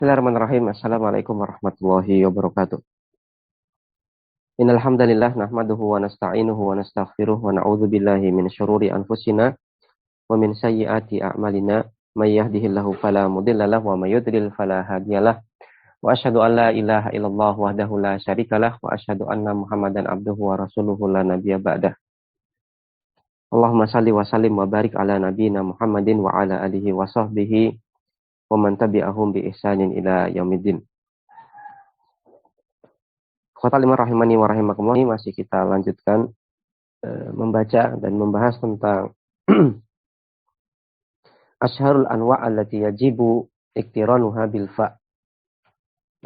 Bismillahirrahmanirrahim. Assalamualaikum warahmatullahi wabarakatuh. Innal hamdalillah nahmaduhu wa nasta'inuhu wa nastaghfiruh wa na'udzu billahi min syururi anfusina wa min sayyiati a'malina. May yahdihillahu fala mudhillalah wa may yudlil fala hadiyalah. Wa asyhadu an la ilaha illallah wahdahu la syarikalah wa asyhadu anna Muhammadan abduhu wa rasuluhu la nabiyya ba'dah. Allahumma shalli wa sallim wa barik ala nabiyyina Muhammadin wa ala alihi wa sahbihi wa man tabi'ahum bi ihsanin ila yaumiddin. Khotal lima rahimani wa rahimakumullah, ini masih kita lanjutkan membaca dan membahas tentang asyharul anwa' allati yajibu iktiranuha bil fa'.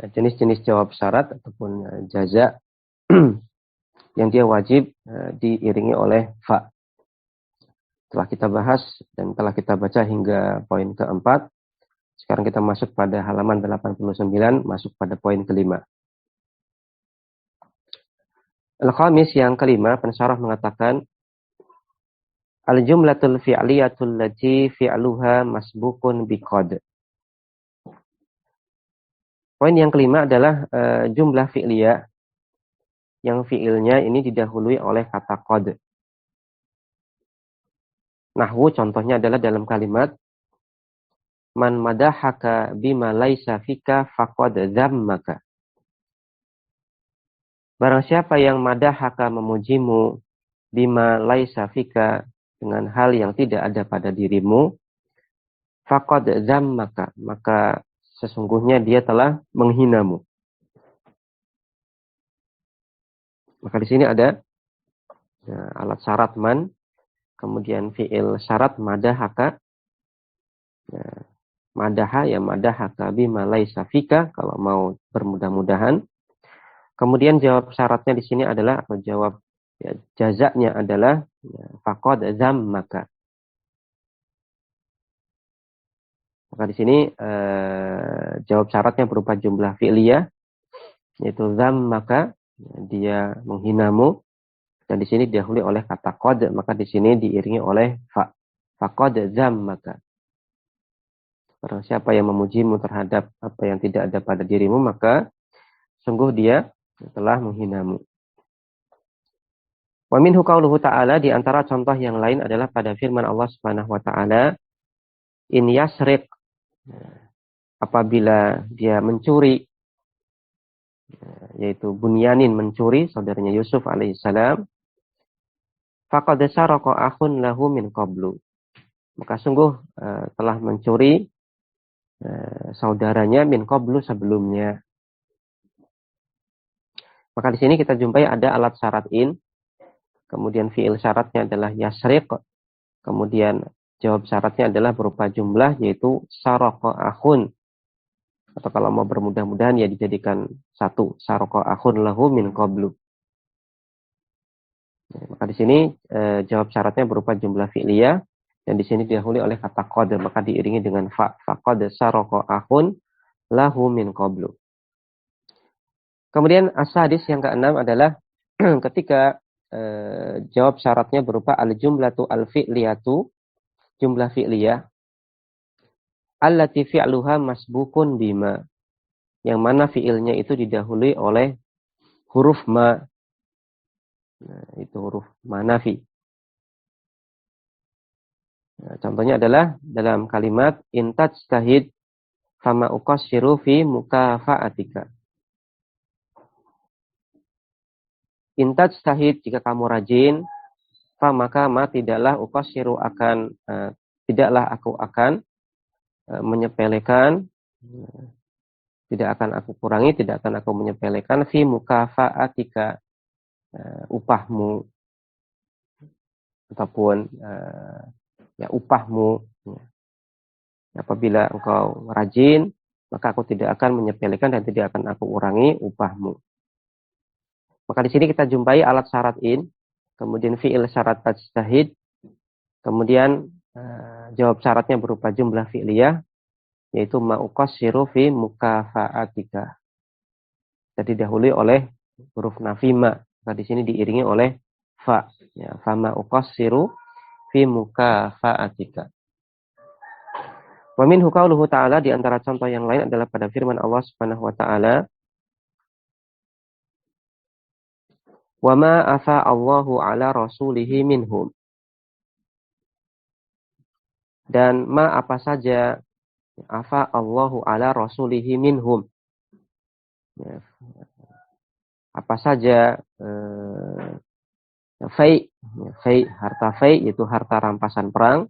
Nah, jenis-jenis jawab syarat ataupun jaza yang dia wajib diiringi oleh fa'. Telah kita bahas dan telah kita baca hingga poin keempat. Sekarang kita masuk pada halaman 89, masuk pada poin kelima. Al-Khamis, yang kelima, pensyarah mengatakan al-jumlatul fi'liyatul lati fi'luha masbukun biqad. Poin yang kelima adalah jumlah fi'liyah yang fi'ilnya ini didahului oleh kata qad. Nahwu contohnya adalah dalam kalimat man madahaka bima laisa fika faqad dhammaka. Barang siapa yang madahaka memujimu bima laisa fika dengan hal yang tidak ada pada dirimu, faqad dhammaka, maka sesungguhnya dia telah menghinamu. Maka di sini ada alat syarat man, kemudian fi'il syarat madahaka. Madaha ya madahaka bima laisa fika kalau mau bermudah-mudahan. Kemudian jawab syaratnya di sini adalah, atau jawab jazaknya adalah faqad dhammaka. Maka di sini jawab syaratnya berupa jumlah fi'liyah, yaitu dhammaka, dia menghinamu, dan di sini didahului oleh kata qad, maka di sini diiringi oleh fa, faqad dhammaka. Barang siapa yang memujimu terhadap apa yang tidak ada pada dirimu, maka sungguh dia telah menghinamu. Wa minhu qauluhu ta'ala, di antara contoh yang lain adalah pada firman Allah Subhanahu wa taala, in yasriq, apabila dia mencuri, yaitu Bunyanin mencuri, saudaranya Yusuf alaihissalam, faqad saraqa akhun lahu min qablu, maka sungguh telah mencuri saudaranya min qablu, sebelumnya. Maka di sini kita jumpai ada alat syarat in, kemudian fiil syaratnya adalah yasriq, kemudian jawab syaratnya adalah berupa jumlah, yaitu saraqa akhun, atau kalau mau bermudah-mudahan ya dijadikan satu, saraqa akhun lahu min qablu. Maka di sini jawab syaratnya berupa jumlah fi'liyah, dan di sini didahului oleh kata qad, maka diiringi dengan fa, faqad saraqa akhun lahu min qablu. Kemudian as-sadis, yang keenam adalah ketika jawab syaratnya berupa al-jumlatu al-fi'liyatu, jumlah fi'liyah, allati fi'luha masbukun bima, yang mana fi'ilnya itu didahului oleh huruf ma. Nah, itu huruf ma nafi. Nah, contohnya adalah dalam kalimat in tajtahid fama uqassiru fi mukafa'atika. In tajtahid, jika kamu rajin, fa maka ma tidaklah uqassiru akan tidaklah aku akan menyepelekan, tidak akan aku kurangi, tidak akan aku menyepelekan fi mukafa'atika, upahmu, ataupun ya upahmu. Apabila engkau rajin, maka aku tidak akan menyepelekan dan tidak akan aku urangi upahmu. Maka di sini kita jumpai alat syarat in, kemudian fi'il syarat tajtahid, kemudian jawab syaratnya berupa jumlah fi'liyah, yaitu ma uqassiru fi mukafa'atika. Jadi didahului oleh huruf nafi ma, maka di sini diiringi oleh fa, ya, fama uqassiru fi mukafa'atika. Wa minhu qauluhu ta'ala, di antara contoh yang lain adalah pada firman Allah Subhanahu wa taala, "Wa ma afa Allahu ala rasulihi minhum." Dan apa saja afa Allahu ala rasulihi minhum. Ya, apa saja fai, harta fai yaitu harta rampasan perang,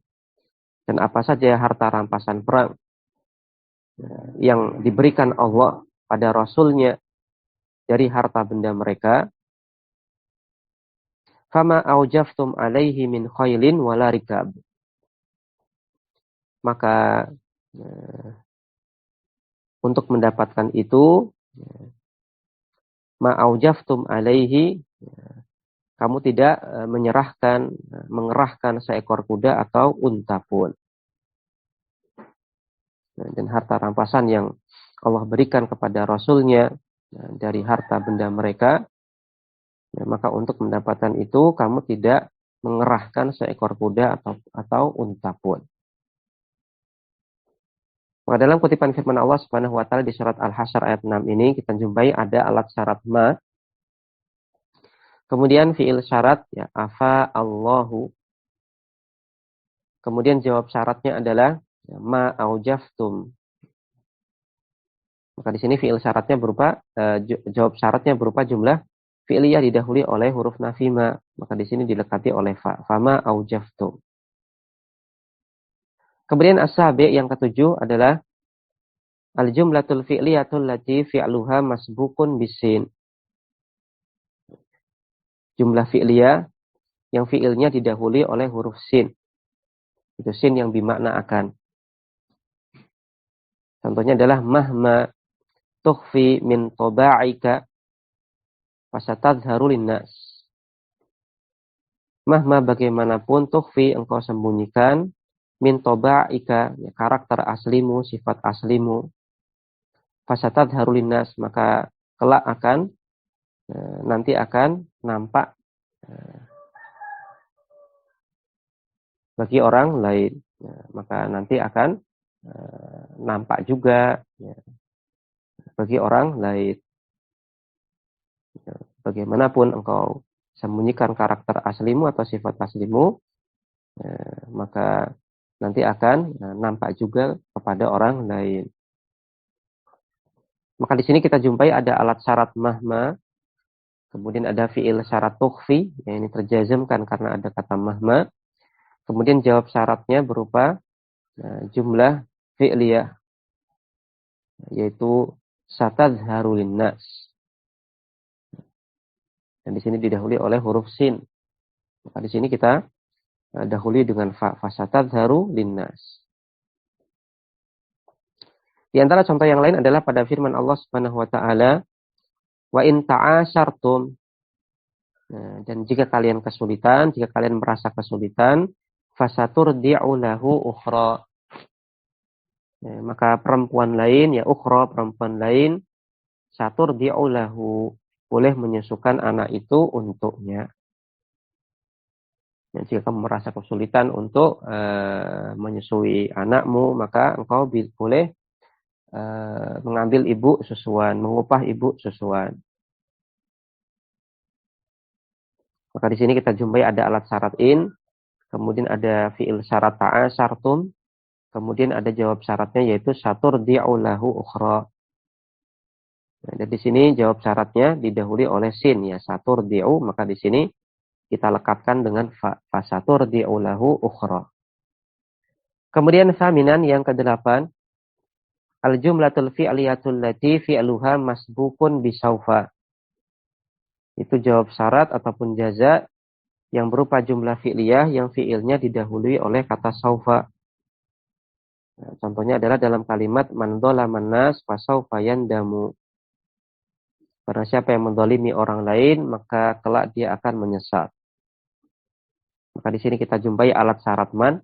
dan apa saja harta rampasan perang yang diberikan Allah pada Rasulnya dari harta benda mereka, fama aujaftum alaihi min khailin wala rikab. Maka untuk mendapatkan itu, ma aujaftum alaihi, kamu tidak mengerahkan seekor kuda atau unta pun. Dan harta rampasan yang Allah berikan kepada Rasulnya dari harta benda mereka, maka untuk mendapatkan itu kamu tidak mengerahkan seekor kuda atau unta pun. Maka dalam kutipan firman Allah Subhanahu wa taala di surat Al-Hasyr ayat 6 ini kita jumpai ada alat syarat ma. Kemudian fiil syarat ya afa Allahu. Kemudian jawab syaratnya adalah ya, ma aujaftum. Maka di sini fiil syaratnya berupa jawab syaratnya berupa jumlah fi'liyah didahului oleh huruf nafi ma. Maka di sini dilekati oleh fa. Fama aujaftum. Kemudian as-sabi' yang ketujuh adalah al-jumlatul fi'liyatul lati fi'luha masbukun bisin. Jumlah fi'liyah yang fi'ilnya didahului oleh huruf sin. Itu sin yang bermakna akan. Contohnya adalah mahma tukhfi min taba'ika fasatadharu linnas. Mahma bagaimanapun tukhfi engkau sembunyikan min taba'ika, ya, karakter aslimu, sifat aslimu, fasatadharu linnas, maka kelak akan nanti akan nampak bagi orang lain. Ya, maka nanti akan nampak juga ya, bagi orang lain. Ya, bagaimanapun engkau sembunyikan karakter aslimu atau sifat aslimu, ya, maka nanti akan nampak juga kepada orang lain. Maka di sini kita jumpai ada alat syarat mahma, kemudian ada fiil syarat tukhfi, yang ini terjazmkan karena ada kata mahma. Kemudian jawab syaratnya berupa jumlah fi'liyah, yaitu satadharu linnas. Dan di sini didahului oleh huruf sin. Maka di sini kita dahului dengan fa, fasatadharu linnas. Di antara contoh yang lain adalah pada firman Allah Subhanahu wa taala, wa in ta'asartum. Dan jika kalian kesulitan, jika kalian merasa kesulitan, fasaturdi'u lahu ukhra. Maka perempuan lain, ya ukhra, perempuan lain, saturdi'u lahu, boleh menyusukan anak itu untuknya. Dan jika kamu merasa kesulitan untuk menyusui anakmu, maka engkau boleh mengambil ibu susuan, mengupah ibu susuan. Maka di sini kita jumpai ada alat syarat in, kemudian ada fiil syarat ta'asartum, kemudian ada jawab syaratnya yaitu saturdi'u lahu ukhra. Dan di sini jawab syaratnya didahului oleh sin, ya saturdi'u, maka di sini kita lekatkan dengan fasaturdi'u lahu ukhra. Kemudian faminan yang ke-8, al-jumlatul fi'liyatul lati fi'luha masbukun bisaufa. Itu jawab syarat ataupun jaza yang berupa jumlah fi'liyah yang fi'ilnya didahului oleh kata saufa. Nah, contohnya adalah dalam kalimat man dzalaman nas fasaufa yandamu. Barang siapa yang mendolimi orang lain, maka kelak dia akan menyesal. Maka di sini kita jumpai alat syarat man.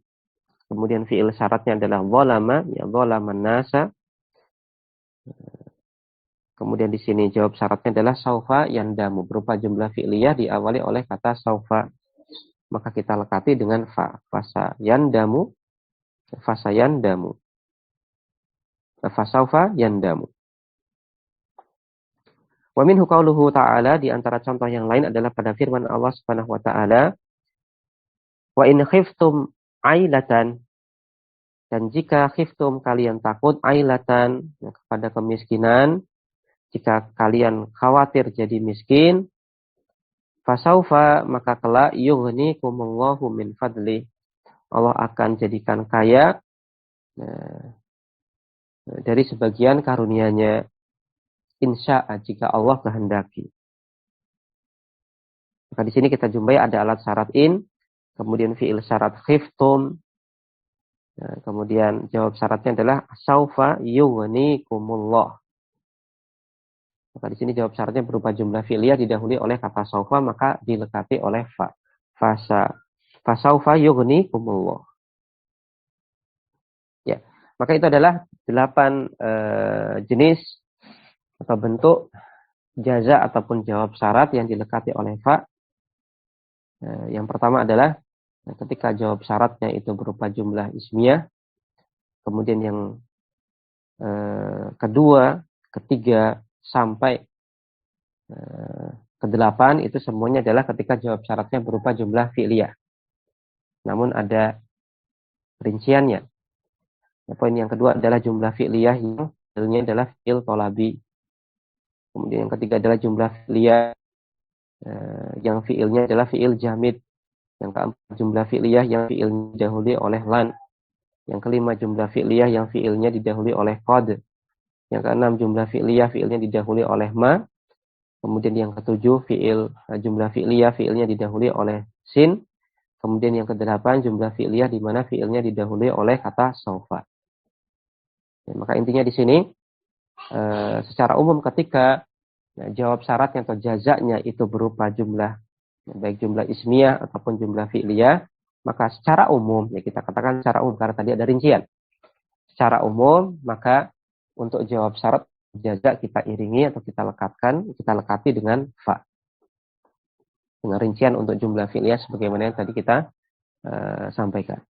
Kemudian fi'il syaratnya adalah dzalama, ya dzalaman nasa. Kemudian di sini jawab syaratnya adalah saufa yandamu, berupa jumlah fi'liyah diawali oleh kata saufa. Maka kita lekati dengan fa, fasa yandamu. fasaufa yandamu. Wa minhu qauluhu ta'ala, di antara contoh yang lain adalah pada firman Allah Subhanahu wa taala, wa in khiftum ailatan, dan jika khiftum kalian takut ailatan, kepada kemiskinan, jika kalian khawatir jadi miskin, fasaufa, maka kelak yughnikumullahu min fadli, Allah akan jadikan kaya dari sebagian karunia-Nya, insya'a, jika Allah kehendaki. Maka di sini kita jumpai ada alat syarat in, kemudian fiil syarat khiftum, kemudian jawab syaratnya adalah saufa yughnikumullah. Maka di sini jawab syaratnya berupa jumlah fi'liyah didahului oleh kata saufa, maka dilekati oleh fa. Fasaufa yughnikumullah. Ya, maka itu adalah 8 jenis atau bentuk jaza ataupun jawab syarat yang dilekati oleh fa. Yang pertama adalah ketika jawab syaratnya itu berupa jumlah ismiyah. Kemudian yang kedua, ketiga, sampai ke-8 itu semuanya adalah ketika jawab syaratnya berupa jumlah fi'liyah. Namun ada rinciannya. Poin yang kedua adalah jumlah fi'liyah yang fi'ilnya adalah fi'il tolabi. Kemudian yang ketiga adalah jumlah fi'liyah yang fi'ilnya adalah fi'il jamid. Yang keempat jumlah fi'liyah yang fi'ilnya didahului oleh lan. Yang kelima jumlah fi'liyah yang fi'ilnya didahului oleh qad. Yang keenam jumlah fi'liyah fi'ilnya didahului oleh ma. Kemudian yang ketujuh jumlah fi'liyah fi'ilnya didahului oleh sin. Kemudian yang kedelapan jumlah fi'liyah di mana fi'ilnya didahului oleh kata saufa. Ya, maka intinya di sini secara umum ketika jawab syaratnya atau jazaknya itu berupa jumlah, baik jumlah ismiyah ataupun jumlah fi'liyah, maka secara umum, ya kita katakan secara umum karena tadi ada rincian. Secara umum, maka untuk jawab syarat jazak kita iringi atau kita lekati dengan fa. Dengan rincian untuk jumlah fi'liyah sebagaimana yang tadi kita sampaikan.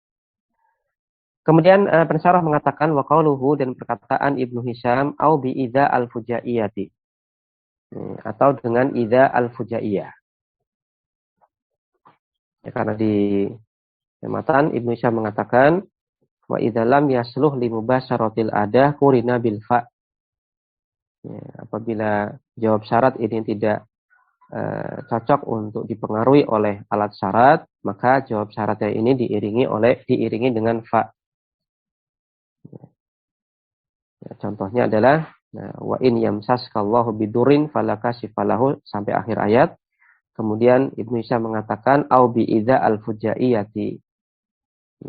Kemudian pensyarah mengatakan wa qauluhu, dan perkataan Ibnu Hisham au bi idza al-fujaiyati, atau dengan idza al-fujaiyah. Ya, karena di matan Ibnu Hisham mengatakan wa idza lam yasluh li mubasyaratil adah qurina bil fa. Ya, apabila jawab syarat ini tidak cocok untuk dipengaruhi oleh alat syarat, maka jawab syaratnya ini diiringi dengan fa. Ya, contohnya adalah wa in yamsaskallahu bidurin falakashifalahu sampai akhir ayat. Kemudian Ibnu Hisham mengatakan au bi idza al-fujaiyati,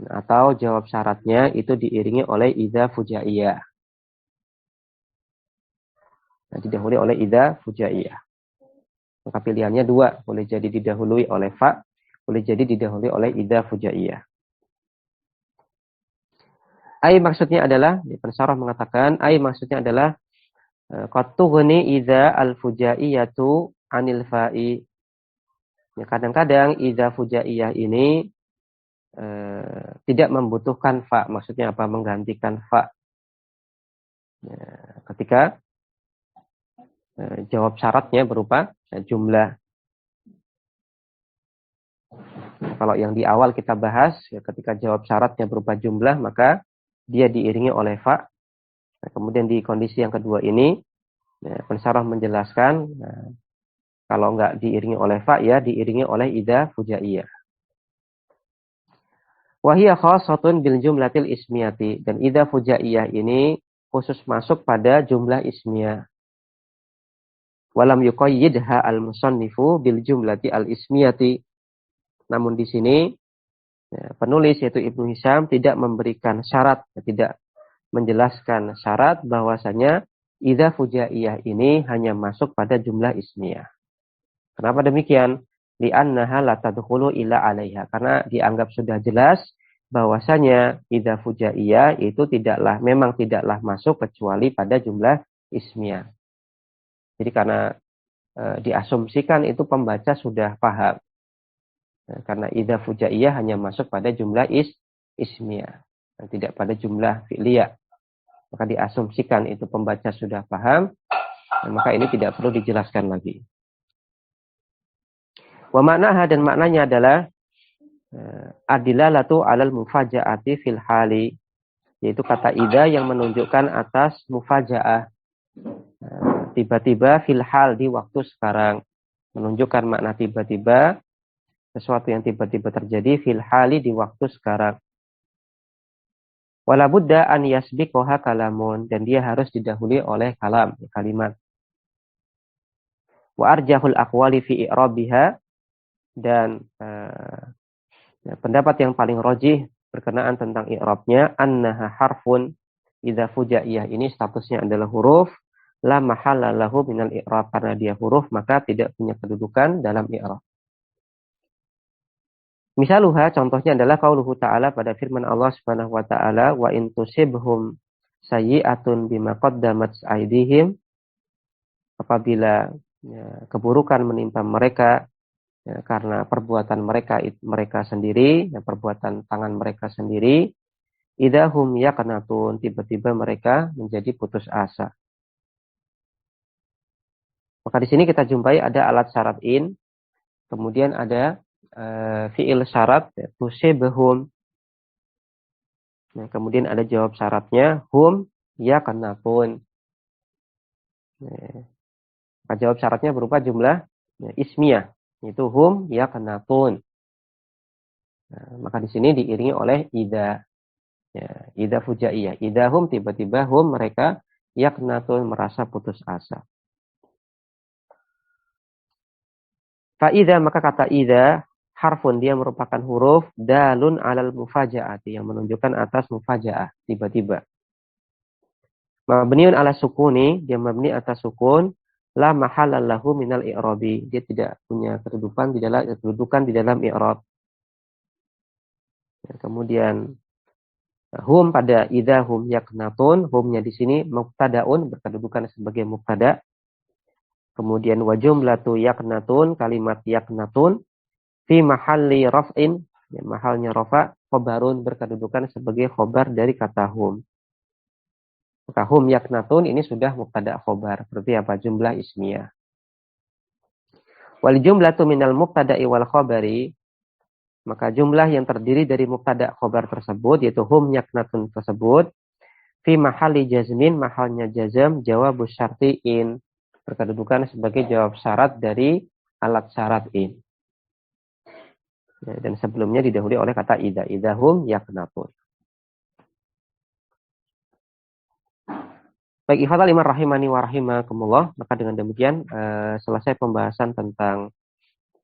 atau jawab syaratnya itu diiringi oleh idza fujaiyah. Nah, didahului oleh idza fujaiyah. Maka pilihannya dua, boleh jadi didahului oleh fa, boleh jadi didahului oleh idza fujaiyah. Ai maksudnya adalah, pensyarah mengatakan, ai maksudnya adalah qad tughni idza al-fujaiyatu anil fa'i. Ya, kadang-kadang idza fujaiyah ini tidak membutuhkan fa. Maksudnya apa? Menggantikan fa. Ya, ketika jawab syaratnya berupa jumlah. Kalau yang di awal kita bahas, ya, ketika jawab syaratnya berupa jumlah, maka dia diiringi oleh fa. Nah, kemudian di kondisi yang kedua ini, ya, pensyarah menjelaskan, kalau nggak diiringi oleh fa, ya diiringi oleh idza fujaiyah. Wahiyya khassatun bil jumlatil ismiyati, dan idza fujaiyah ini khusus masuk pada jumlah ismiyah. Walam yuqayyidha al-musannifu bil jumlati al-ismiyati. Namun di sini ya, penulis yaitu Ibnu Hisham tidak memberikan syarat, tidak menjelaskan syarat bahwasanya idza fujaiyah ini hanya masuk pada jumlah ismiyah. Kenapa demikian? Li'annaha la tadkhulu illa 'alaiha. Karena dianggap sudah jelas bahwasanya idza fujaiyah itu memang tidaklah masuk kecuali pada jumlah ismiyah. Jadi karena diasumsikan itu pembaca sudah paham. Karena idza fujaiyah hanya masuk pada jumlah ismiyah, dan tidak pada jumlah fi'liyah. maka diasumsikan itu pembaca sudah paham, maka ini tidak perlu dijelaskan lagi. Wa maknaha, dan maknanya adalah adilalatu alal mufaja'ati fil hali, yaitu kata idza yang menunjukkan atas mufajaah, tiba-tiba fil hal, di waktu sekarang, menunjukkan makna tiba-tiba, sesuatu yang tiba-tiba terjadi fil hali, di waktu sekarang. Wala budda an yasbiqoha kalamun, dan dia harus didahului oleh kalam, kalimat. Wa arjahul aqwali fi i'rabiha, dan pendapat yang paling rajih berkenaan tentang i'rabnya, annaha harfun idza fujaiyah, ini statusnya adalah huruf, la mahalla lahu minal i'rab, karena dia huruf maka tidak punya kedudukan dalam i'rab. Misaluha, contohnya adalah qauluhu ta'ala, pada firman Allah Subhanahu wa ta'ala, wa in tusibhum sayyi'atun bima qaddamat aydihim, apabila keburukan menimpa mereka karena perbuatan mereka sendiri, perbuatan tangan mereka sendiri, idahum yaqnatun, tiba-tiba mereka menjadi putus asa. Maka di sini kita jumpai ada alat syarat in, kemudian ada fiil syarat tusibhum. Nah, kemudian ada jawab syaratnya hum yaqnatun. Maka jawab syaratnya berupa jumlah ismiyah, yaitu hum yaqnatun. Nah, maka di sini diiringi oleh idza. Ya, idza fujaiyah. Idahum, tiba-tiba hum mereka yaqnatun, merasa putus asa. Fa idza, maka kata idza harfun, dia merupakan huruf dalun alal mufajaati, yang menunjukkan atas mufajaah, tiba-tiba. Mabniun ala sukuni, dia mabni atas sukun, la mahalla lahu minal i'rabi, dia tidak punya kedudukan di dalam i'rab. Ya, kemudian hum pada idza hum yaqnatun, humnya di sini mubtadaun, berkedudukan sebagai mubtada. Kemudian wa jumlatu yaqnatun, kalimat yaqnatun fi mahalli raf'in, ya, mahalnya rafa, khobarun, berkedudukan sebagai khobar dari kata hum. Maka hum yaqnatun ini sudah mubtada khobar, berarti apa? Jumlah ismiyah. Wal jumlatu minal mubtada'i wal khobari, maka jumlah yang terdiri dari mubtada khobar tersebut, yaitu hum yaqnatun tersebut, fi mahalli jazmin, mahalnya jazam, jawabus syarti in, berkedudukan sebagai jawab syarat dari alat syarat in. Ya, dan sebelumnya didahului oleh kata idza, idzahum yaqnatun. Baik, ikhwatal iman rahimani wa rahimakumullah, maka dengan demikian selesai pembahasan tentang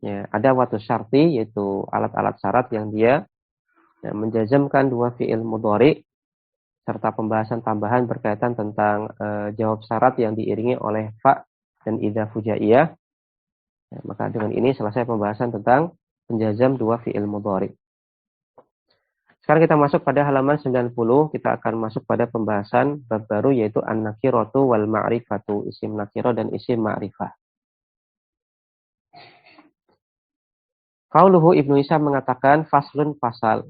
ya, ada watu syarti, yaitu alat-alat syarat yang dia menjazamkan dua fi'il mudhari, serta pembahasan tambahan berkaitan tentang jawab syarat yang diiringi oleh fa dan idza fujaiyah. Ya, maka dengan ini selesai pembahasan tentang penjazam dua fi'il mudhari. Sekarang kita masuk pada halaman 90, kita akan masuk pada pembahasan bab baru, yaitu an-nakiratu wal ma'rifatu, isim nakirah dan isim ma'rifah. Qauluhu, Ibnu Hisham mengatakan, faslun, pasal.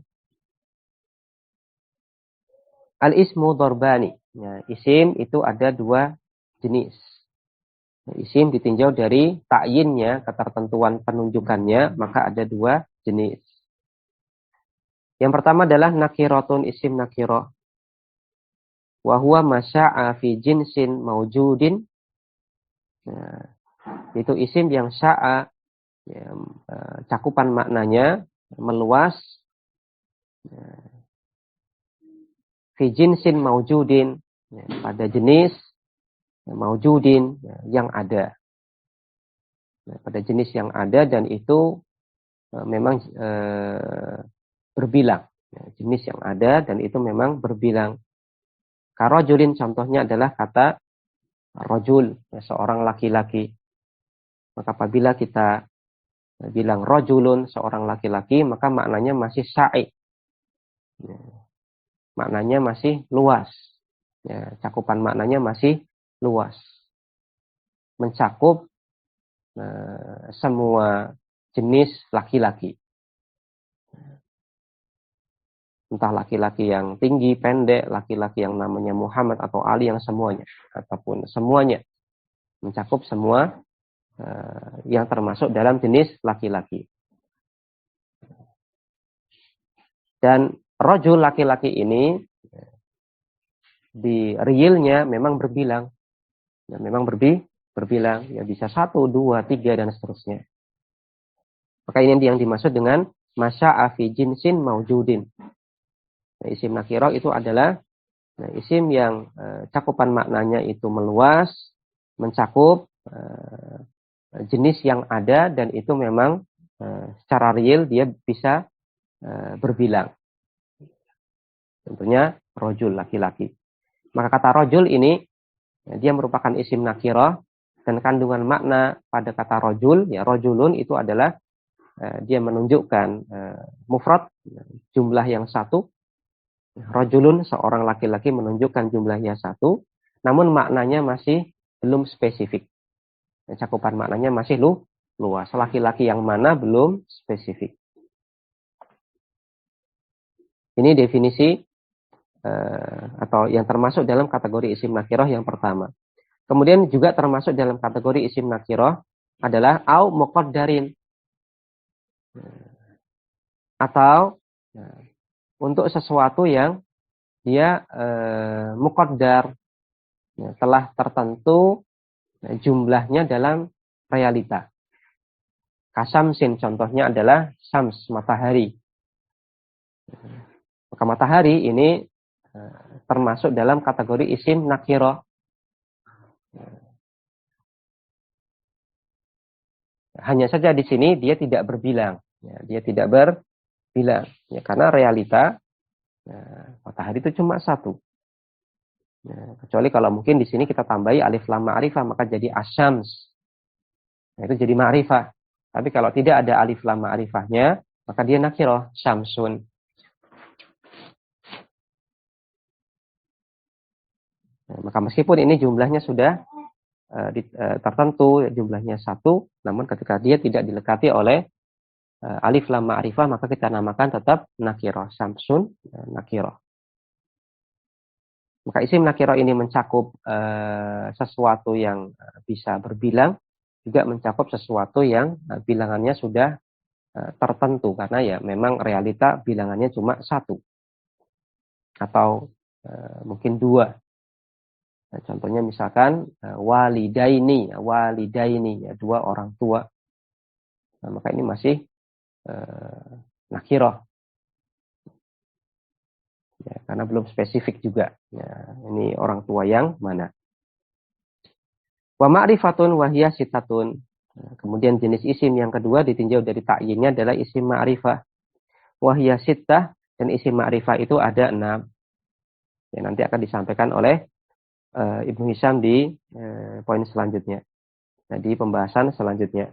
Al-ismu darbani. Ya, isim itu ada dua jenis. Isim ditinjau dari ta'yinnya, ketertentuan penunjukannya, maka ada dua jenis. Yang pertama adalah nakiratun, isim nakirah. Wa huwa masya'a fi jinsin maujudin. Nah, itu isim yang sya'a, ya, cakupan maknanya meluas. Fi jinsin maujudin, ya, pada jenis maujudin, ya, yang ada. Nah, pada jenis yang ada, dan itu memang berbilang. Ya, jenis yang ada dan itu memang berbilang. Karojulin, contohnya adalah kata rojul, ya, seorang laki-laki. Maka apabila kita bilang rojulun, seorang laki-laki, maka maknanya masih sa'i. Ya, maknanya masih luas. Ya, cakupan maknanya masih luas. Mencakup semua jenis laki-laki. Entah laki-laki yang tinggi, pendek, laki-laki yang namanya Muhammad atau Ali, yang semuanya. Ataupun semuanya. Mencakup semua yang termasuk dalam jenis laki-laki. Dan rajul laki-laki ini di realnya memang berbilang. Ya, memang berbilang. Ya, bisa 1, 2, 3, dan seterusnya. Maka ini yang dimaksud dengan masya'a fi jinsin maujudin. Nah, isim nakirah itu adalah isim yang cakupan maknanya itu meluas, mencakup jenis yang ada, dan itu memang secara real dia bisa berbilang. Tentunya rojul, laki-laki. Maka kata rojul ini dia merupakan isim nakirah, dan kandungan makna pada kata rojul, ya rojulun itu adalah dia menunjukkan mufrad, jumlah yang satu. Rojulun, seorang laki-laki, menunjukkan jumlahnya satu, namun maknanya masih belum spesifik. Cakupan maknanya masih luas. Laki-laki yang mana belum spesifik. Ini definisi atau yang termasuk dalam kategori isim nakirah yang pertama. Kemudian juga termasuk dalam kategori isim nakirah adalah au muqaddarin. Atau untuk sesuatu yang dia muqaddar, telah tertentu jumlahnya dalam realita. Kasamsin, contohnya adalah syams, matahari. Maka matahari ini termasuk dalam kategori isim nakirah. Hanya saja di sini dia tidak berbilang. Dia tidak berbilang. Ya, karena realita matahari itu cuma satu. Kecuali kalau mungkin di sini kita tambahi alif lam ma'rifah, maka jadi asyams. Itu jadi ma'rifah. Tapi kalau tidak ada alif lam ma'rifahnya, maka dia nakirah, syamsun. Maka meskipun ini jumlahnya sudah tertentu, jumlahnya satu, namun ketika dia tidak dilekati oleh alif lam ma'rifah, maka kita namakan tetap nakirah, syamsun, nakirah. Maka isim nakirah ini mencakup sesuatu yang bisa berbilang, juga mencakup sesuatu yang bilangannya sudah tertentu, karena ya memang realita bilangannya cuma satu atau mungkin dua. Nah, contohnya misalkan walidaini, ya, dua orang tua. Nah, maka ini masih nakirah. Ya, karena belum spesifik juga. Ya, ini orang tua yang mana. Wa ma'rifatun wa hiya sitatun. Nah, kemudian jenis isim yang kedua ditinjau dari ta'yinnya adalah isim ma'rifah. Wa hiya sittah, dan isim ma'rifah itu ada 6. Ya, nanti akan disampaikan oleh Ibnu Hisham di poin selanjutnya. Nah, di pembahasan selanjutnya.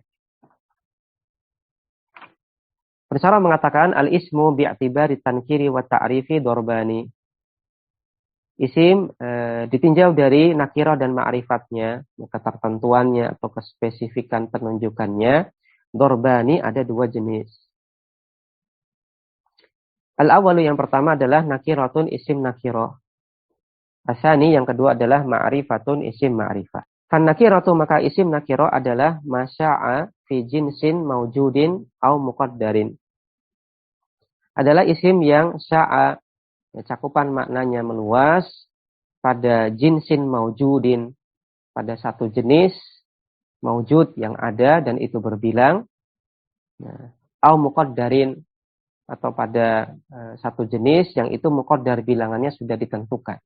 Pensyarah mengatakan al-ismu bi'tibari tankiri wa ta'rifi dorbani. Isim ditinjau dari nakirah dan ma'rifatnya, ketertentuannya atau kespesifikan penunjukannya. Dorbani ada 2 jenis. Al-awalu, yang pertama adalah nakiratun isim nakirah. Asani, yang kedua adalah ma'rifatun isim ma'rifah. Fan nakiratu, maka isim nakirah adalah masya'a fi jinsin maujudin au muqaddarin. Adalah isim yang sya'a, ya, cakupan maknanya meluas, pada jinsin maujudin, pada satu jenis maujud yang ada dan itu berbilang, au muqaddarin, atau pada satu jenis yang itu muqaddar, bilangannya sudah ditentukan.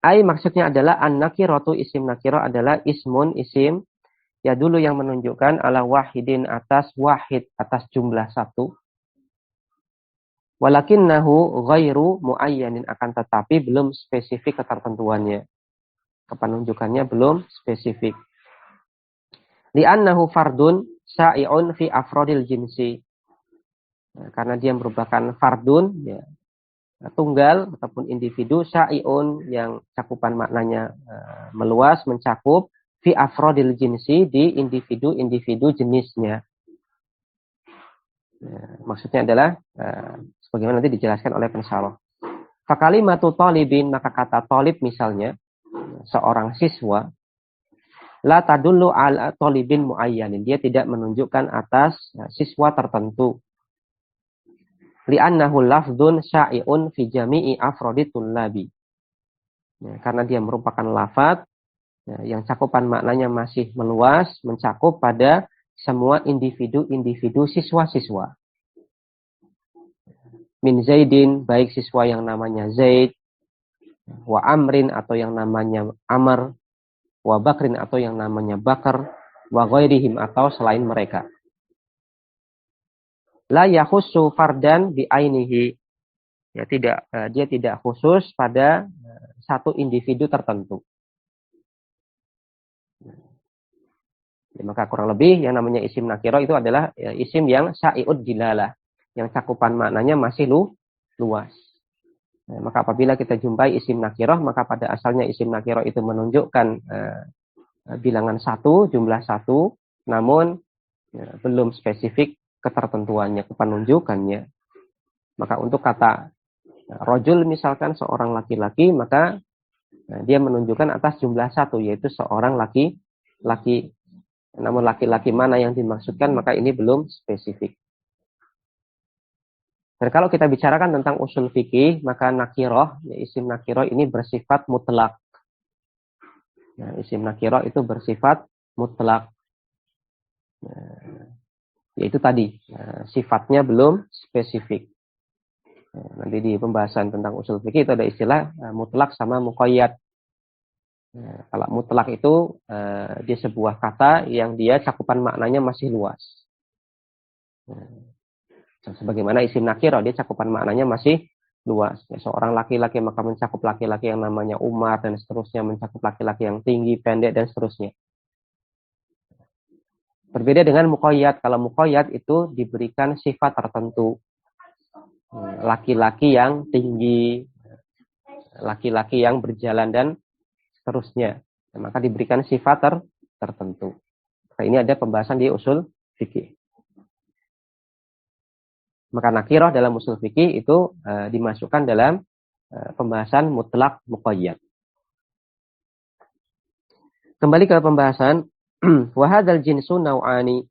Ai, maksudnya adalah an-nakiratu, isim nakirah adalah ismun, isim, ya dulu yang menunjukkan ala wahidin, atas wahid, atas jumlah satu. Walakinnahu ghairu muayyanin, akan tetapi belum spesifik ketertentuannya. Kepenunjukannya belum spesifik. Li'annahu fardun sa'i'un fi afrodil jinsi. Nah, karena dia merupakan fardun, ya, tunggal ataupun individu, sa'i'un yang cakupan maknanya meluas, mencakup fi afrodil jinsi, di individu-individu jenisnya. Maksudnya adalah sebagaimana nanti dijelaskan oleh pensyarah. Fakalimatu talibin, maka kata talib misalnya seorang siswa, la tadullu ala talibin muayyanin, dia tidak menunjukkan atas siswa tertentu. Li'annahu lafdzun syai'un fi jami'i afrodi tullabi. Karena dia merupakan lafadz yang cakupan maknanya masih meluas, mencakup pada semua individu-individu siswa-siswa. Min Zaidin, baik siswa yang namanya Zaid, wa Amrin atau yang namanya Amr, wa Bakrin atau yang namanya Bakar, wa ghairihim atau selain mereka. La yakhussu fardan bi ainihi. Ya, dia tidak khusus pada satu individu tertentu. Ya, maka kurang lebih yang namanya isim nakiro itu adalah isim yang syai'ud dilalah, yang cakupan maknanya masih luas. Nah, maka apabila kita jumpai isim nakiroh, maka pada asalnya isim nakiroh itu menunjukkan bilangan satu, jumlah satu, namun belum spesifik ketertentuannya, kepenunjukannya. Maka untuk kata rojul misalkan seorang laki-laki, maka dia menunjukkan atas jumlah satu, yaitu seorang laki-laki. Namun laki-laki mana yang dimaksudkan, maka ini belum spesifik. Dan kalau kita bicarakan tentang usul fikih, maka nakiroh, isim nakiroh ini bersifat mutlak. Nah, isim nakiroh itu bersifat mutlak. Yaitu tadi, sifatnya belum spesifik. Nanti di pembahasan tentang usul fikih itu ada istilah mutlak sama muqayyad. Kalau mutlak itu dia sebuah kata yang dia cakupan maknanya masih luas. Sebagaimana isim nakiro, dia cakupan maknanya masih luas. Seorang laki-laki maka mencakup laki-laki yang namanya Umar dan seterusnya, mencakup laki-laki yang tinggi, pendek dan seterusnya. Berbeda dengan muqayyad. Kalau muqayyad itu diberikan sifat tertentu. Laki-laki yang tinggi, laki-laki yang berjalan dan seterusnya. Maka diberikan sifat tertentu. Nah, ini ada pembahasan di usul fikih. Maka nakiroh dalam usul fikih itu dimasukkan dalam pembahasan mutlak muqayyad. Kembali ke pembahasan wahadzal jinsu nau'ani.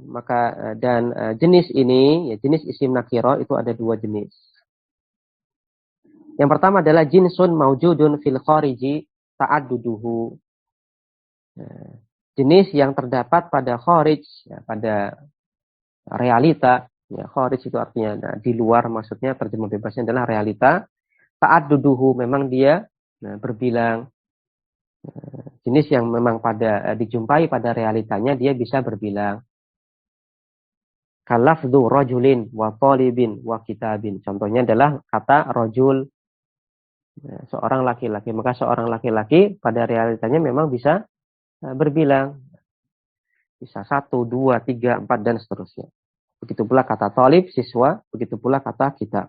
Maka dan jenis ini, ya, jenis isim nakiroh itu ada dua jenis. Yang pertama adalah jinsun maujudun fil khariji ta'adduduhu. Jenis yang terdapat pada kharij, ya, pada realita. Ya, kharij itu artinya di luar, maksudnya terjemah bebasnya adalah realita. Ta'adduduhu, memang dia berbilang. Jenis yang memang pada dijumpai pada realitanya dia bisa berbilang. Kalafdhu rajulin wa talibin wa kitabin. Contohnya adalah kata rajul, seorang laki-laki. Maka seorang laki-laki pada realitanya memang bisa berbilang. Bisa 1, 2, 3, 4 dan seterusnya. Begitu pula kata talib, siswa. Begitu pula kata kitab.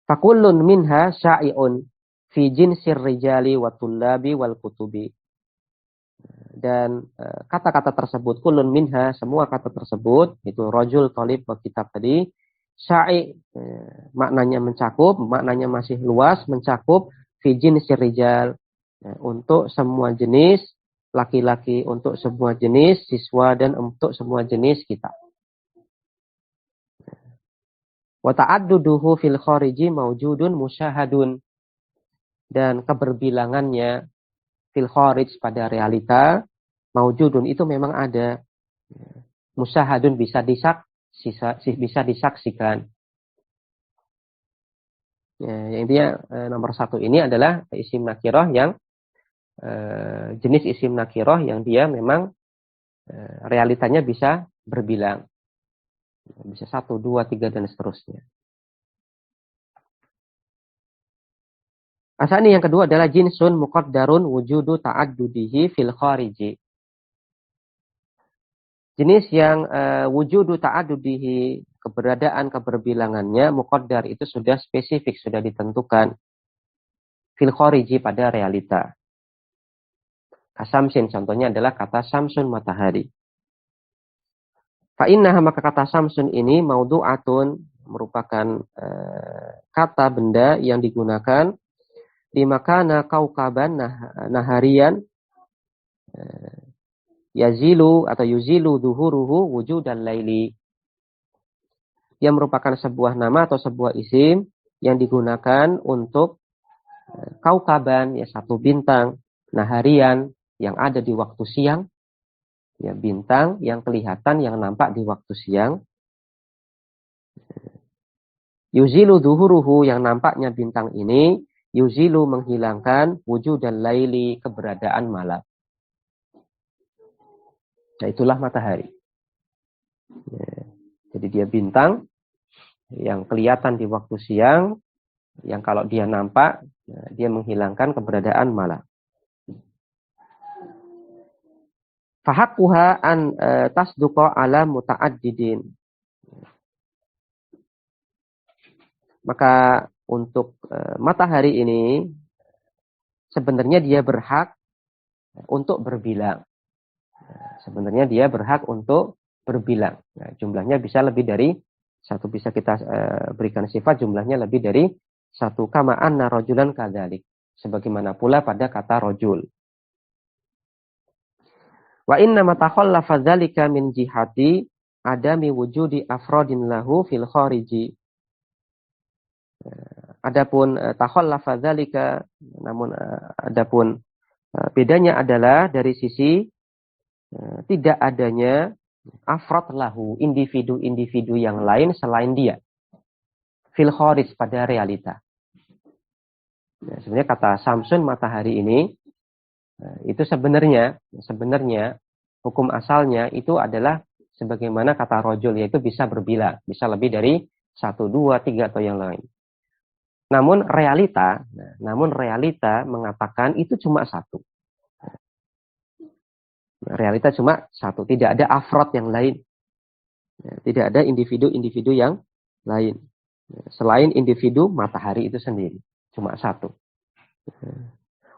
Fakullun minha syai'un fi jinsir rijali wa tullabi wal kutubi. Dan kata-kata tersebut, kulun minha, semua kata tersebut, itu rajul, talib, wa kitab tadi, syai' maknanya mencakup, maknanya masih luas, mencakup fi jinsir rijal, untuk semua jenis laki-laki, untuk semua jenis siswa, dan untuk semua jenis kitab. Wa ta'adduduhu fil khariji maujudun musyahadun. Dan keberbilangannya fil kharij pada realita, maujudun itu memang ada. Musyahadun bisa disaksikan. Ya, yang intinya nomor satu ini adalah isim nakiroh yang jenis isim nakiroh yang dia memang realitanya bisa berbilang. Bisa 1, 2, 3 dan seterusnya. Asani yang kedua adalah jinsun muqaddarun wujudu ta'addudihi fil khariji. Jenis yang wujudu ta'addudihi, keberadaan keberbilangannya muqaddar itu sudah spesifik, sudah ditentukan. Fil khariji pada realita. Kasamsin contohnya adalah kata samsun matahari. Fa innaha, maka kata Samsun ini maudu'atun, merupakan kata benda yang digunakan di makana kaukaban naharian yazilu atau yuzilu duhuruhu wujudal laili, yang merupakan sebuah nama atau sebuah isim yang digunakan untuk kaukaban, ya satu bintang, naharian yang ada di waktu siang, ya bintang yang kelihatan, yang nampak di waktu siang. Yuzilu duhuruhu, yang nampaknya bintang ini, yuzilu menghilangkan wujudal laili, keberadaan malam. Nah, itulah matahari. Ya, jadi dia bintang yang kelihatan di waktu siang, yang kalau dia nampak, dia menghilangkan keberadaan malam. Fahakuha an tasduqa ala muta'addidin. Maka untuk matahari ini sebenarnya dia berhak untuk berbilang. Sebenarnya dia berhak untuk berbilang. Nah, jumlahnya bisa lebih dari satu, bisa kita berikan sifat jumlahnya lebih dari satu, kama anna rajulan kadzalik, sebagaimana pula pada kata rajul. Wa inna ma takhallafa dzalika min jihati adami wujudi afrodin lahu fil khariji. Adapun takhallafa dzalika, namun adapun bedanya adalah dari sisi tidak adanya afrod lahu, individu-individu yang lain selain dia, fil kharij, pada realita. Nah, sebenarnya kata Samsun matahari ini itu sebenarnya hukum asalnya itu adalah sebagaimana kata rojul, yaitu bisa berbilang, bisa lebih dari 1, 2, 3 atau yang lain. Namun realita mengatakan itu cuma satu. Realita cuma satu, tidak ada afrod yang lain. Tidak ada individu-individu yang lain. Selain individu matahari itu sendiri. Cuma satu.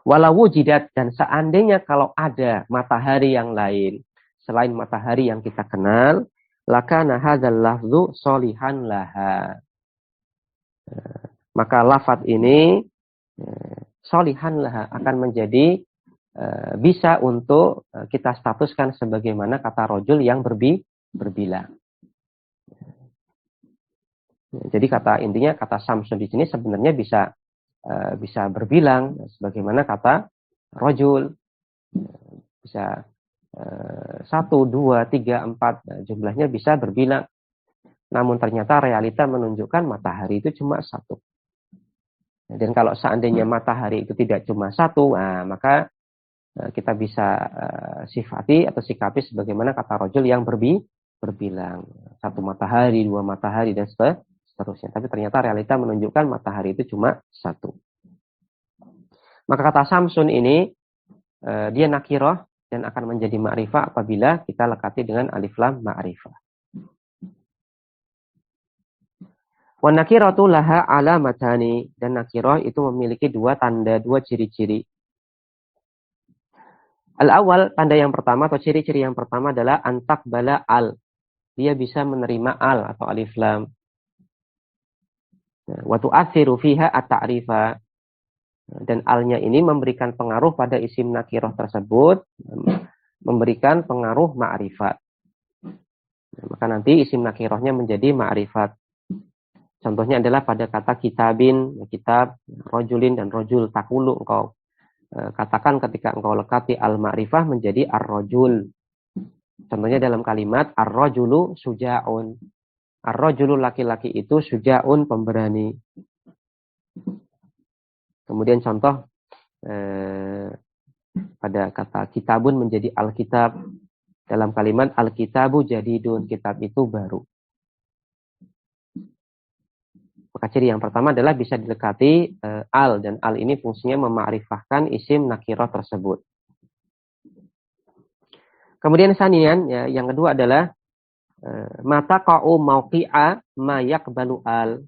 Walau wujidat, dan seandainya kalau ada matahari yang lain selain matahari yang kita kenal, lakana hadzal lafzu sholihan laha. Maka lafaz ini sholihan laha, akan menjadi bisa untuk kita statuskan sebagaimana kata rojul yang berbilang. Jadi intinya kata Samsun di sini sebenarnya bisa berbilang, sebagaimana kata rojul, bisa 1, 2, 3, 4, jumlahnya bisa berbilang. Namun ternyata realita menunjukkan matahari itu cuma satu. Dan kalau seandainya matahari itu tidak cuma satu, maka kita bisa sifati atau sikapi sebagaimana kata rojul yang berbilang. 1 matahari, 2 matahari, dan seterusnya. Tapi ternyata realita menunjukkan matahari itu cuma satu. Maka kata Samsun ini dia nakirah dan akan menjadi ma'rifah apabila kita lekati dengan alif lam ma'rifah. Wa nakiratu laha alamatani, dan nakirah itu memiliki 2 tanda, 2 ciri-ciri. Al-awwal, tanda yang pertama atau ciri-ciri yang pertama adalah antakbala al. Dia bisa menerima al atau alif lam. Wa tu'athiru fiha at-ta'rifa. Dan alnya ini memberikan pengaruh pada isim nakirah tersebut, memberikan pengaruh ma'rifat. Maka nanti isim nakirahnya menjadi ma'rifat. Contohnya adalah pada kata kitabin, kitab, rojulin, dan rojul. Takulu, engkau katakan ketika engkau lekati al-ma'rifah menjadi ar-rojul. Contohnya dalam kalimat ar-rojulu suja'un. Ar-rojulu, laki-laki itu, suja'un, pemberani. Kemudian contoh pada kata kitabun menjadi al-kitab. Dalam kalimat al-kitabu jadidun, kitab itu baru. Maka ciri yang pertama adalah bisa dilekati al, dan al ini fungsinya memakrifahkan isim nakirah tersebut. Kemudian sanian, ya, yang kedua adalah mata qa'u mauqi'a ma yaqbalu al.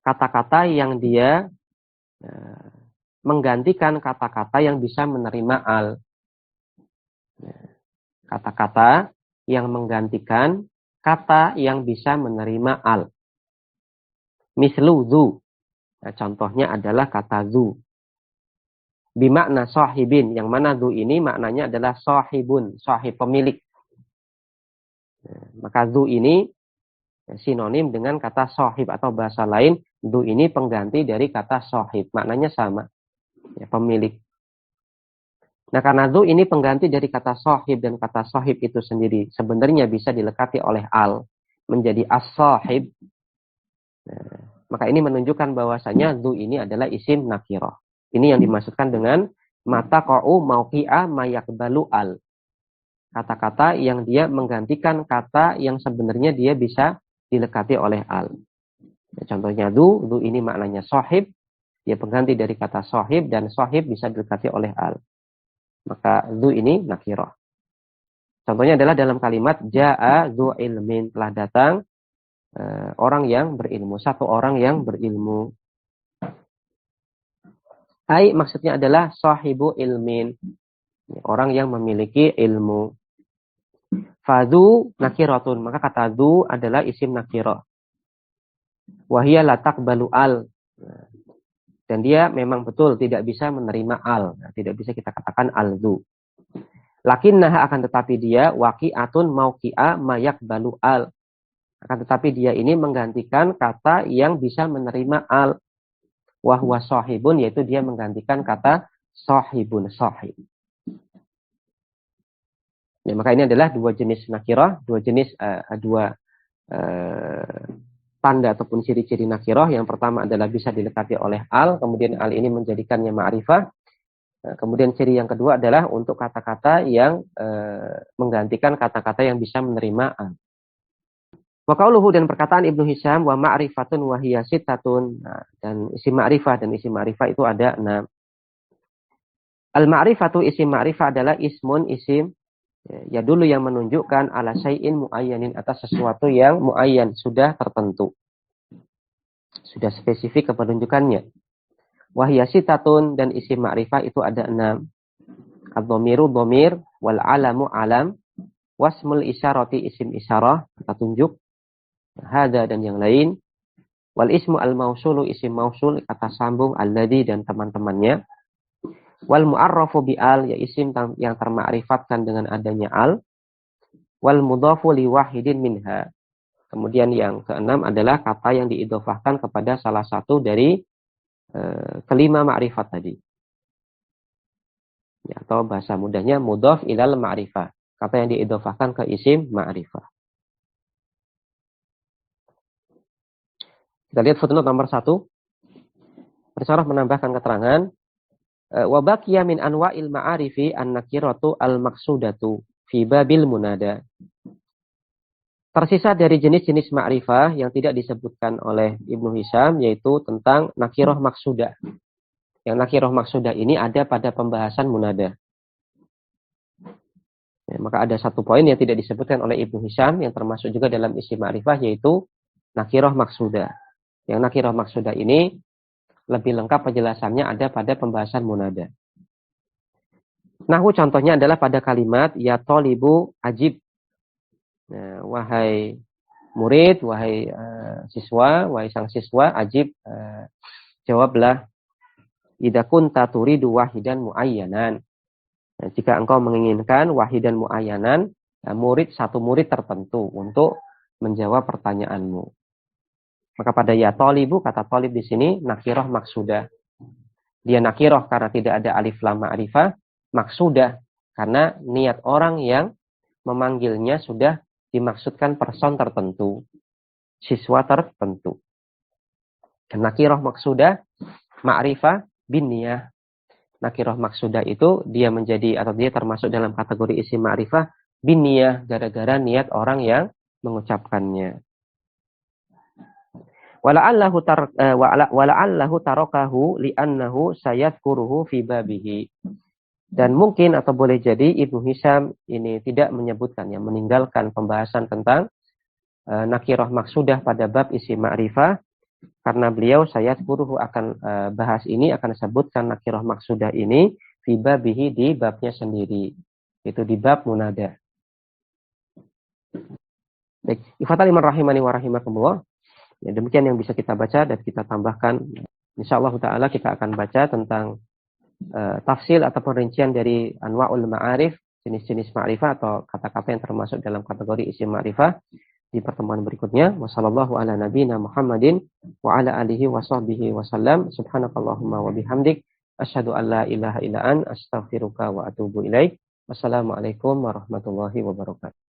Kata-kata yang dia menggantikan kata-kata yang bisa menerima al. Kata-kata yang menggantikan kata yang bisa menerima al. Mislu zu. Nah, contohnya adalah kata zu. Bimakna sahibin, yang mana zu ini maknanya adalah sahibun, sahib pemilik. Nah, maka zu ini sinonim dengan kata sahib, atau bahasa lain zu ini pengganti dari kata sahib, maknanya sama, ya, pemilik. Nah, karena zu ini pengganti dari kata sahib, dan kata sahib itu sendiri sebenarnya bisa dilekati oleh al menjadi as-sahib. Nah, maka ini menunjukkan bahwasanya zu ini adalah isim nakirah. Ini yang dimaksudkan dengan mata qa'u mauqi'a mayakbalu al. Kata-kata yang dia menggantikan kata yang sebenarnya dia bisa dilekati oleh al. Ya, contohnya zu ini maknanya sahib, dia pengganti dari kata sahib, dan sahib bisa dilekati oleh al. Maka zu ini nakirah. Contohnya adalah dalam kalimat ja'a zu ilmin, telah datang orang yang berilmu, satu orang yang berilmu. Ai maksudnya adalah sahibu ilmin, orang yang memiliki ilmu. Fadhu nakiratun, maka kata dhu adalah isim nakirah. Wahia la taqbalu al, dan dia memang betul tidak bisa menerima al. Nah, tidak bisa kita katakan al dhu. Lakinnaha, akan tetapi dia waqi'atun mauqi'a mayakbalu al. Akan tetapi dia ini menggantikan kata yang bisa menerima al. Wahwa sahibun, yaitu dia menggantikan kata sahibun, sahib. Ya, maka ini adalah dua jenis nakirah, dua jenis tanda ataupun ciri-ciri nakirah. Yang pertama adalah bisa dilekati oleh al, kemudian al ini menjadikannya ma'rifah. Kemudian ciri yang kedua adalah untuk kata-kata yang menggantikan kata-kata yang bisa menerima al. Wa qauluhu, dan perkataan Ibnu Hisham, wa ma'rifatun wa hiya sittatun. Nah, dan isim ma'rifah dan isim ma'rifah itu ada 6. Al-ma'rifatu, isim ma'rifah adalah ismun, isim ya dulu yang menunjukkan ala syai'in muayyanin, atas sesuatu yang muayyan, sudah tertentu. Sudah spesifik kepenunjukannya. Wa hiya sittatun, dan isim ma'rifah itu ada 6. Ad-dhamiru dhamir, wal alamu alam, wasmul isyarati isim isyarah, kata tunjuk, hada dan yang lain, wal ismu al-mausulu isim mausul, kata sambung, alladzi dan teman-temannya, wal mu'arrafu bi al, ya isim yang termakrifatkan dengan adanya al, wal mudhafu li wahidin minha. Kemudian yang keenam adalah kata yang diidhofahkan kepada salah satu dari kelima ma'rifat tadi. Ya, atau bahasa mudahnya mudhaf ilal ma'rifah, kata yang diidhofahkan ke isim ma'rifah. Kita lihat footnote nomor 1. Pensyarah menambahkan keterangan, wa baqiya min anwa'il ma'arifi an-nakiratu al-maqsudatu fi babil munada. Tersisa dari jenis-jenis ma'rifah yang tidak disebutkan oleh Ibnu Hisham, yaitu tentang nakirah maksudah. Yang nakirah maksudah ini ada pada pembahasan munada. Ya, maka ada satu poin yang tidak disebutkan oleh Ibnu Hisham, yang termasuk juga dalam isim ma'rifah, yaitu nakirah maksudah. Yang nakirah maksudah ini lebih lengkap penjelasannya ada pada pembahasan munada. Nahwu contohnya adalah pada kalimat ya tolibu ajib. Nah, wahai murid, wahai siswa, wahai sang siswa, ajib, jawablah. Idza kunta turidu wahidan muayyanan. Nah, jika engkau menginginkan wahidan muayyanan, satu murid tertentu untuk menjawab pertanyaanmu. Maka pada ya tolibu, kata tolib di sini nakirah maksudah. Dia nakirah karena tidak ada alif lam ma'rifah, maksudah karena niat orang yang memanggilnya sudah dimaksudkan person tertentu, siswa tertentu. Dan nakirah maksudah ma'rifah bin niyah. Nakirah maksudah itu dia menjadi atau dia termasuk dalam kategori isim ma'rifah bin niyah, gara-gara niat orang yang mengucapkannya. Wala'allahu tarakahu li'annahu sayadkuruhu fi babihi. Dan mungkin atau boleh jadi Ibnu Hisham ini tidak menyebutkannya, meninggalkan pembahasan tentang nakirah maksudah pada bab isim ma'rifah, karena beliau sayadkuruhu akan bahas ini, akan sebutkan nakirah maksudah ini fi babihi, di babnya sendiri, itu di bab munada. Baik, ikhwatal iman rahimani wa rahimakumullah. Ya, demikian yang bisa kita baca dan kita tambahkan. Insyaallah taala kita akan baca tentang tafsil atau perincian dari anwa'ul ma'arif, jenis-jenis ma'rifah atau kata-kata yang termasuk dalam kategori isim ma'rifah di pertemuan berikutnya. Wassallallahu ala nabiyina Muhammadin wa ala alihi wa sahbihi wasallam. Subhanakallahumma wa bihamdik asyhadu an la ilaha illa an astaghfiruka wa atubu ilaik. Wassalamualaikum warahmatullahi wabarakatuh.